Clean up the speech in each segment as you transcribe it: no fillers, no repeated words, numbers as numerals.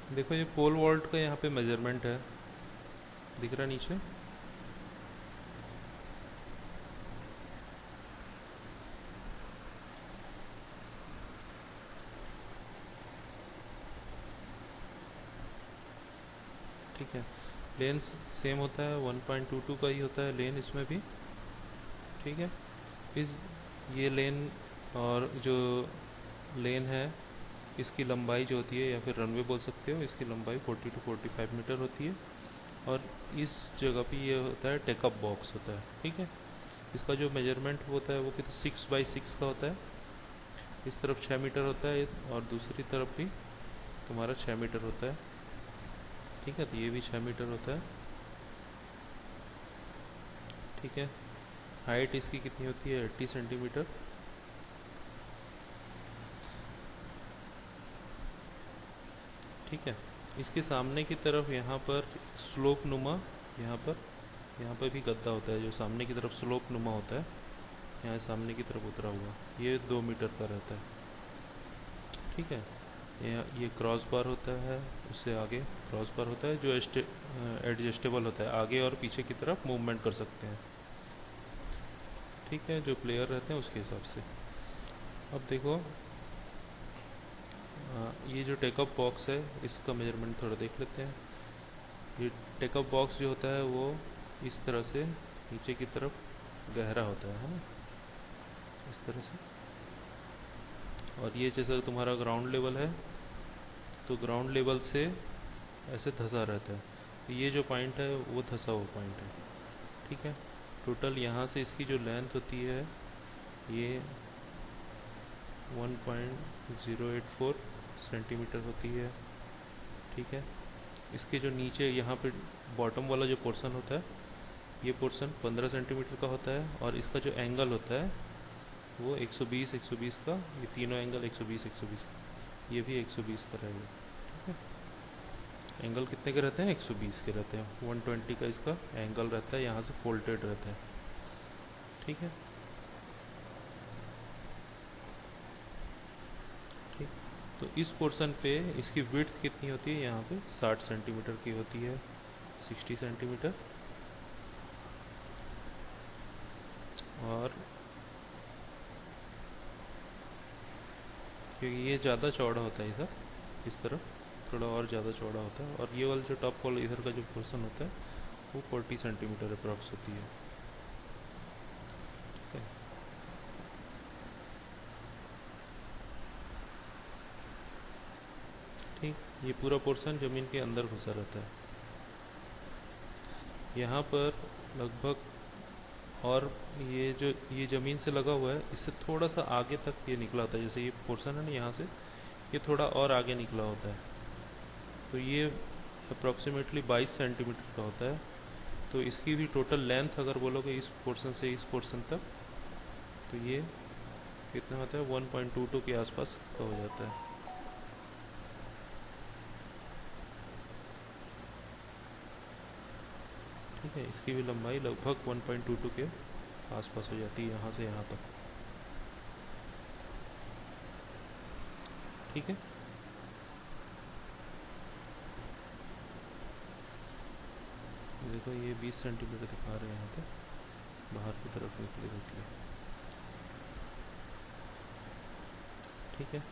देखो ये pole vault का यहाँ पे मेजरमेंट है, दिख रहा है नीचे। ठीक है, लेन सेम होता है, 1.22 का ही होता है लेन इसमें भी। ठीक है, इस ये लेन और जो लेन है इसकी लंबाई जो होती है, या फिर रनवे बोल सकते हो, इसकी लंबाई 40 to 45 मीटर होती है। और इस जगह पे ये होता है टेकअप बॉक्स होता है। ठीक है, इसका जो मेजरमेंट होता है वो कितना 6x6 का होता है। इस तरफ 6 मीटर होता है और दूसरी तरफ भी तुम्हारा 6 मीटर होता है। ठीक है, तो ये भी 6 मीटर होता है। ठीक है, हाइट इसकी कितनी होती है 80 सेंटीमीटर। ठीक है, इसके सामने की तरफ यहाँ पर स्लोप नुमा, यहाँ पर भी गद्दा होता है जो सामने की तरफ स्लोप नुमा होता है, यहाँ सामने की तरफ उतरा हुआ, ये 2 मीटर का रहता है। ठीक है, ये क्रॉस बार होता है, उससे आगे क्रॉस बार होता है जो एडजस्टेबल होता है, आगे और पीछे की तरफ मूवमेंट कर सकते हैं। ठीक है, जो प्लेयर रहते हैं उसके हिसाब से। अब देखो, ये जो टेकअप बॉक्स है इसका मेजरमेंट थोड़ा देख लेते हैं। ये टेकअप बॉक्स जो होता है वो इस तरह से नीचे की तरफ गहरा होता है ना, इस तरह से। और ये जैसा तुम्हारा ग्राउंड लेवल है तो ग्राउंड लेवल से ऐसे धंसा रहता है, तो ये जो पॉइंट है वो धंसा हुआ पॉइंट है। ठीक है, टोटल यहाँ से इसकी जो लेंथ होती है ये 1.084 सेंटीमीटर होती है। ठीक है, इसके जो नीचे यहाँ पे बॉटम वाला जो पोर्शन होता है, ये पोर्शन 15 सेंटीमीटर का होता है। और इसका जो एंगल होता है वो 120 120 का, ये तीनों एंगल 120 120 का, ये भी 120 का रहेगा। ठीक है, एंगल कितने के रहते हैं 120 के रहते हैं, 120 का इसका एंगल रहता है, यहाँ से फोल्टेड रहता है। ठीक है, ठीक, तो इस पोर्शन पे इसकी विड्थ कितनी होती है, यहाँ पे 60 सेंटीमीटर की होती है, 60 सेंटीमीटर। और क्योंकि ये ज़्यादा चौड़ा होता है इधर, इस तरफ थोड़ा और ज़्यादा चौड़ा होता है, और ये वाला जो टॉप वाला इधर का जो पोर्शन होता है वो 40 सेंटीमीटर अप्रॉक्स होती है। ठीक है, ठीक, ये पूरा पोर्शन ज़मीन के अंदर घुसा रहता है। यहाँ पर लगभग, और ये ज़मीन से लगा हुआ है, इससे थोड़ा सा आगे तक ये निकला होता है, जैसे ये पोर्शन है ना यहाँ से, ये थोड़ा और आगे निकला होता है, तो ये अप्रॉक्सीमेटली 22 सेंटीमीटर का होता है। तो इसकी भी टोटल लेंथ अगर बोलोगे इस पोर्शन से इस पोर्शन तक, तो ये कितना होता है 1.22 के आसपास का हो जाता है। ठीक है, इसकी भी लंबाई लगभग 1.22 के आसपास हो जाती है यहाँ से यहाँ तक। ठीक है, देखो ये 20 सेंटीमीटर दिखा रहे हैं यहाँ पे, बाहर की तरफ निकली रहती है। ठीक है,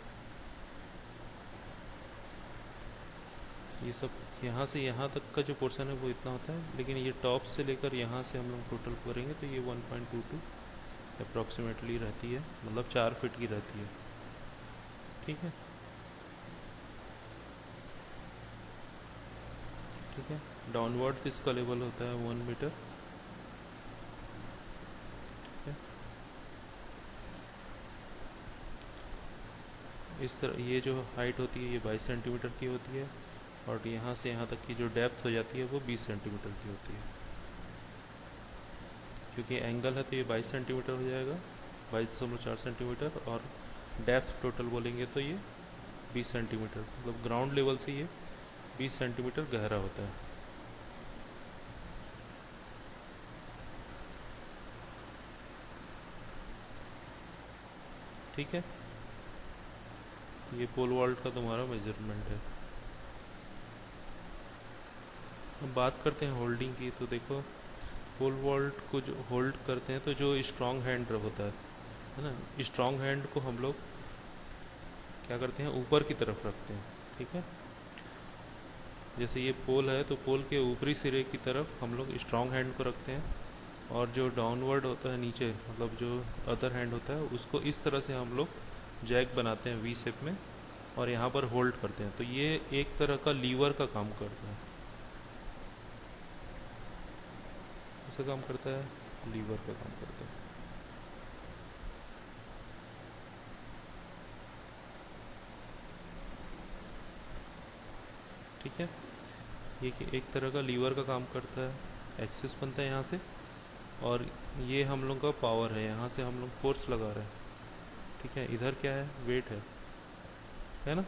ये सब यहाँ से यहाँ तक का जो पोर्शन है वो इतना होता है, लेकिन ये टॉप से लेकर यहाँ से हम लोग टोटल करेंगे तो ये 1.22 अप्रॉक्सीमेटली रहती है, मतलब 4 फीट की रहती है। ठीक है, ठीक है, डाउनवर्ड इसका लेवल होता है 1 मीटर। ठीक है, इस तरह ये जो हाइट होती है ये 22 सेंटीमीटर की होती है, और यहाँ से यहाँ तक की जो डेप्थ हो जाती है वो 20 सेंटीमीटर की होती है। क्योंकि एंगल है तो ये 22 सेंटीमीटर हो जाएगा, 22.4 सेंटीमीटर, और डेप्थ टोटल बोलेंगे तो ये 20 सेंटीमीटर, मतलब ग्राउंड लेवल से ये 20 सेंटीमीटर गहरा होता है। ठीक है, ये पोल वॉल्ट का तुम्हारा मेजरमेंट है। अब बात करते हैं होल्डिंग की। तो देखो, पोल वॉल्ट को जो होल्ड करते हैं, तो जो स्ट्रॉन्ग हैंड होता है ना, स्ट्रॉन्ग हैंड को हम लोग क्या करते हैं, ऊपर की तरफ रखते हैं। ठीक है, जैसे ये पोल है तो पोल के ऊपरी सिरे की तरफ हम लोग स्ट्रॉन्ग हैंड को रखते हैं, और जो डाउनवर्ड होता है नीचे, मतलब जो अदर हैंड होता है, उसको इस तरह से हम लोग जैक बनाते हैं वी शेप में, और यहाँ पर होल्ड करते हैं। तो ये एक तरह का लीवर का काम करता है। ऐसा काम करता है, लीवर का काम करता है। ठीक है, ये कि एक तरह का लीवर का काम करता है। एक्सिस बनता है यहाँ से, और ये हम लोग का पावर है, यहाँ से हम लोग फोर्स लगा रहे हैं। ठीक है, इधर क्या है, वेट है ना,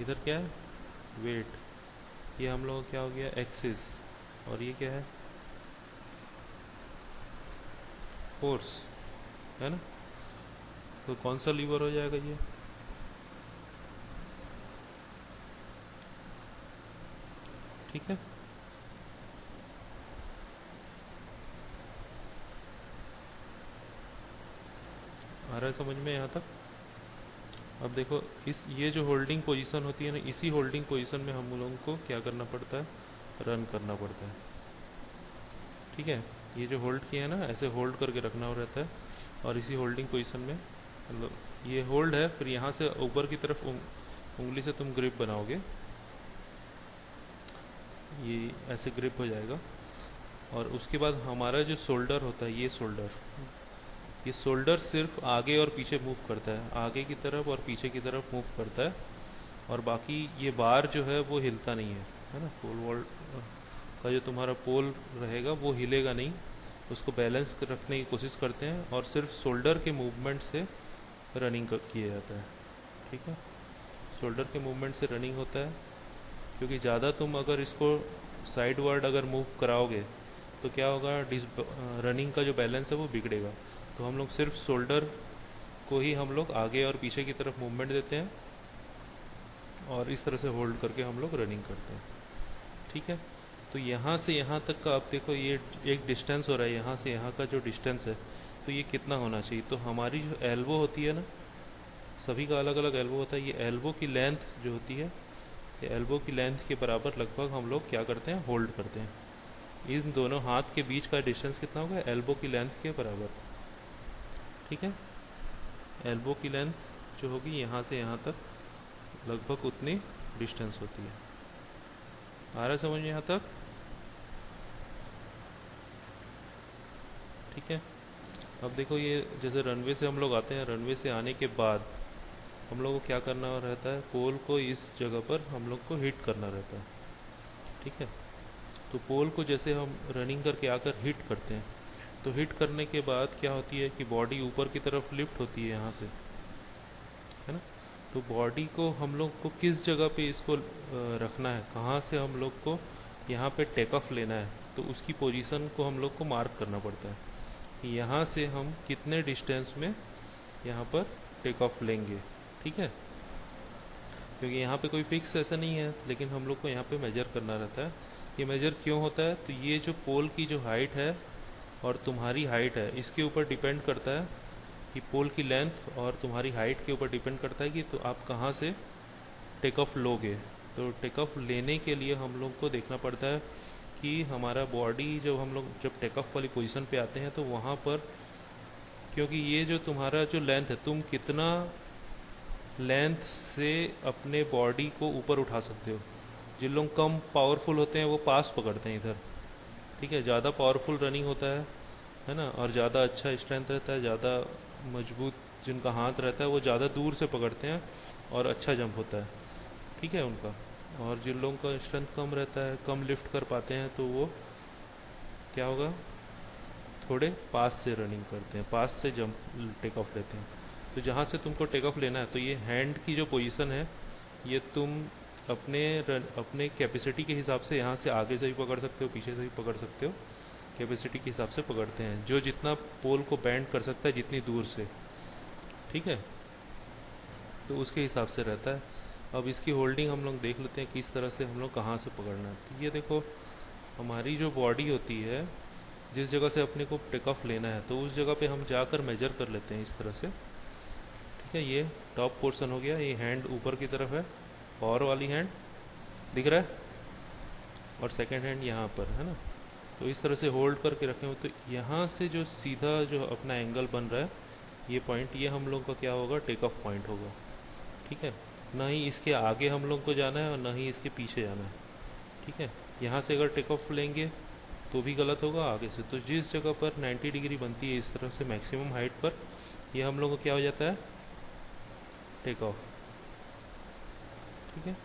इधर क्या है, वेट। ये हम लोग क्या हो गया, एक्सिस, और ये क्या है, फोर्स, है ना। तो कौन सा लीवर हो जाएगा ये, ठीक है। आ रहा है समझ में यहाँ तक। अब देखो, इस ये जो होल्डिंग पोजीशन होती है ना, इसी होल्डिंग पोजीशन में हम लोगों को क्या करना पड़ता है, रन करना पड़ता है। ठीक है, ये जो होल्ड किया है ना, ऐसे होल्ड करके रखना रहता है, और इसी होल्डिंग पोजीशन में मतलब ये होल्ड है, फिर यहाँ से ऊपर की तरफ उंगली से तुम ग्रिप बनाओगे, ये ऐसे ग्रिप हो जाएगा। और उसके बाद हमारा जो शोल्डर होता है, ये शोल्डर सिर्फ आगे और पीछे मूव करता है, आगे की तरफ और पीछे की तरफ मूव करता है, और बाकी ये बार जो है वो हिलता नहीं है ना। पोल वॉल्ट का जो तुम्हारा पोल रहेगा वो हिलेगा नहीं, उसको बैलेंस रखने की कोशिश करते हैं, और सिर्फ शोल्डर के मूवमेंट से रनिंग किया जाता है। ठीक है, शोल्डर के मूवमेंट से रनिंग होता है, क्योंकि ज़्यादा तुम अगर इसको साइड वर्ड अगर मूव कराओगे तो क्या होगा, रनिंग का जो बैलेंस है वो बिगड़ेगा। तो हम लोग सिर्फ शोल्डर को ही हम लोग आगे और पीछे की तरफ मूवमेंट देते हैं, और इस तरह से होल्ड करके हम लोग रनिंग करते हैं। ठीक है, तो यहाँ से यहाँ तक का आप देखो, ये एक डिस्टेंस हो रहा है, यहाँ से यहाँ का जो डिस्टेंस है, तो ये कितना होना चाहिए। तो हमारी जो एल्बो होती है ना, सभी का अलग अलग एल्बो होता है, ये एल्बो की लेंथ जो होती है, ये एल्बो की लेंथ के बराबर लगभग हम लोग क्या करते हैं, होल्ड करते हैं। इन दोनों हाथ के बीच का डिस्टेंस कितना होगा, एल्बो की लेंथ के बराबर। ठीक है, एल्बो की लेंथ जो होगी यहाँ से यहाँ तक लगभग उतनी डिस्टेंस होती है। आ रहा है समझ में यहाँ तक। ठीक है, अब देखो, ये जैसे रनवे से हम लोग आते हैं, रनवे से आने के बाद हम लोग को क्या करना रहता है, पोल को इस जगह पर हम लोग को हिट करना रहता है। ठीक है, तो पोल को जैसे हम रनिंग करके आकर हिट करते हैं, तो हिट करने के बाद क्या होती है कि बॉडी ऊपर की तरफ लिफ्ट होती है यहाँ से, है ना। तो बॉडी को हम लोग को किस जगह पे इसको रखना है, कहाँ से हम लोग को यहाँ पे टेक ऑफ लेना है, तो उसकी पोजीशन को हम लोग को मार्क करना पड़ता है कि यहाँ से हम कितने डिस्टेंस में यहाँ पर टेक ऑफ लेंगे। ठीक है, क्योंकि यहाँ पे कोई फिक्स ऐसा नहीं है, लेकिन हम लोग को यहाँ पे मेजर करना रहता है। ये मेजर क्यों होता है, तो ये जो पोल की जो हाइट है और तुम्हारी हाइट है, इसके ऊपर डिपेंड करता है कि पोल की लेंथ और तुम्हारी हाइट के ऊपर डिपेंड करता है कि तो आप कहाँ से टेक ऑफ लोगे। तो टेक ऑफ लेने के लिए हम लोग को देखना पड़ता है कि हमारा बॉडी, जब हम लोग जब टेक ऑफ वाली पोजीशन पे आते हैं, तो वहाँ पर, क्योंकि ये जो तुम्हारा जो लेंथ है, तुम कितना लेंथ से अपने बॉडी को ऊपर उठा सकते हो। जिन लोग कम पावरफुल होते हैं वो पास पकड़ते हैं इधर। ठीक है, ज़्यादा पावरफुल रनिंग होता है ना, और ज़्यादा अच्छा स्ट्रेंथ रहता है, ज़्यादा मजबूत जिनका हाथ रहता है वो ज़्यादा दूर से पकड़ते हैं और अच्छा जंप होता है। ठीक है उनका। और जिन लोगों का स्ट्रेंथ कम रहता है, कम लिफ्ट कर पाते हैं, तो वो क्या होगा, थोड़े पास से रनिंग करते हैं, पास से जंप टेक ऑफ लेते हैं। तो जहाँ से तुमको टेक ऑफ लेना है, तो ये हैंड की जो पोजीशन है, ये तुम अपने कैपेसिटी के हिसाब से यहाँ से आगे से भी पकड़ सकते हो, पीछे से भी पकड़ सकते हो, कैपेसिटी के हिसाब से पकड़ते हैं, जो जितना पोल को बैंड कर सकता है जितनी दूर से। ठीक है, तो उसके हिसाब से रहता है। अब इसकी होल्डिंग हम लोग देख लेते हैं किस तरह से हम लोग कहाँ से पकड़ना है। तो ये देखो, हमारी जो बॉडी होती है, जिस जगह से अपने को टेक ऑफ लेना है, तो उस जगह पे हम जाकर मेजर कर लेते हैं इस तरह से। ठीक है, ये टॉप पोर्शन हो गया, ये हैंड ऊपर की तरफ है, पावर वाली हैंड दिख रहा है, और सेकंड हैंड यहाँ पर है ना। तो इस तरह से होल्ड करके रखें, तो यहाँ से जो सीधा जो अपना एंगल बन रहा है, ये पॉइंट, ये हम लोग का क्या होगा, टेक ऑफ पॉइंट होगा। ठीक है, ना ही इसके आगे हम लोग को जाना है और ना ही इसके पीछे जाना है। ठीक है, यहाँ से अगर टेक ऑफ लेंगे तो भी गलत होगा आगे से। तो जिस जगह पर 90 डिग्री बनती है इस तरह से मैक्सिमम हाइट पर, ये हम लोग को क्या हो जाता है, टेक ऑफ। ठीक है,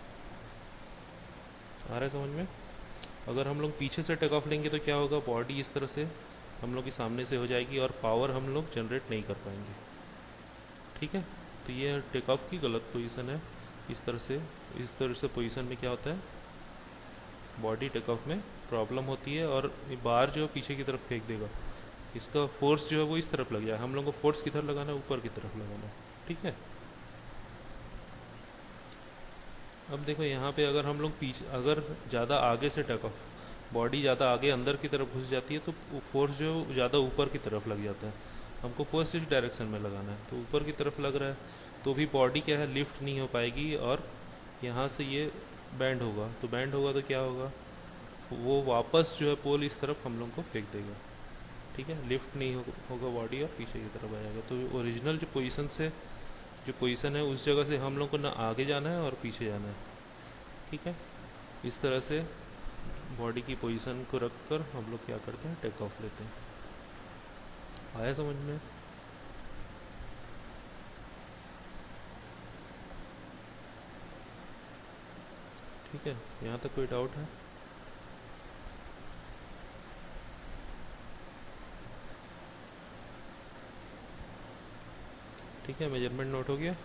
आ रहा है समझ में। अगर हम लोग पीछे से टेक ऑफ लेंगे तो क्या होगा, बॉडी इस तरह से हम लोग के सामने से हो जाएगी और पावर हम लोग जनरेट नहीं कर पाएंगे। ठीक है, तो ये टेक ऑफ की गलत पोजीशन है। इस तरह से पोजीशन में क्या होता है, बॉडी टेक ऑफ में प्रॉब्लम होती है और बार जो है पीछे की तरफ फेंक देगा। इसका फोर्स जो है वो इस तरफ लग जाए, हम लोग को फोर्स किधर लगाना है, ऊपर की तरफ लगाना है। ठीक है, अब देखो यहाँ पे अगर हम लोग पीछे, अगर ज़्यादा आगे से टेक ऑफ, बॉडी ज़्यादा आगे अंदर की तरफ घुस जाती है तो फोर्स जो ज़्यादा ऊपर की तरफ लग जाता है। हमको फोर्स इस डायरेक्शन में लगाना है, तो ऊपर की तरफ लग रहा है तो भी बॉडी क्या है, लिफ्ट नहीं हो पाएगी और यहाँ से ये बैंड होगा। तो बैंड होगा तो क्या होगा, वो वापस जो है पोल इस तरफ हम लोग को फेंक देगा। ठीक है, लिफ्ट नहीं होगा बॉडी और पीछे की तरफ आ जाएगा। तो ओरिजिनल जो पोजीशन से, जो पोजीशन है उस जगह से हम लोग को ना आगे जाना है और पीछे जाना है। ठीक है, इस तरह से बॉडी की पोजीशन को रख कर हम लोग क्या करते हैं, टेक ऑफ लेते हैं। आया समझ में। ठीक है, यहाँ तक कोई डाउट है। ठीक है, मेजरमेंट नोट हो गया।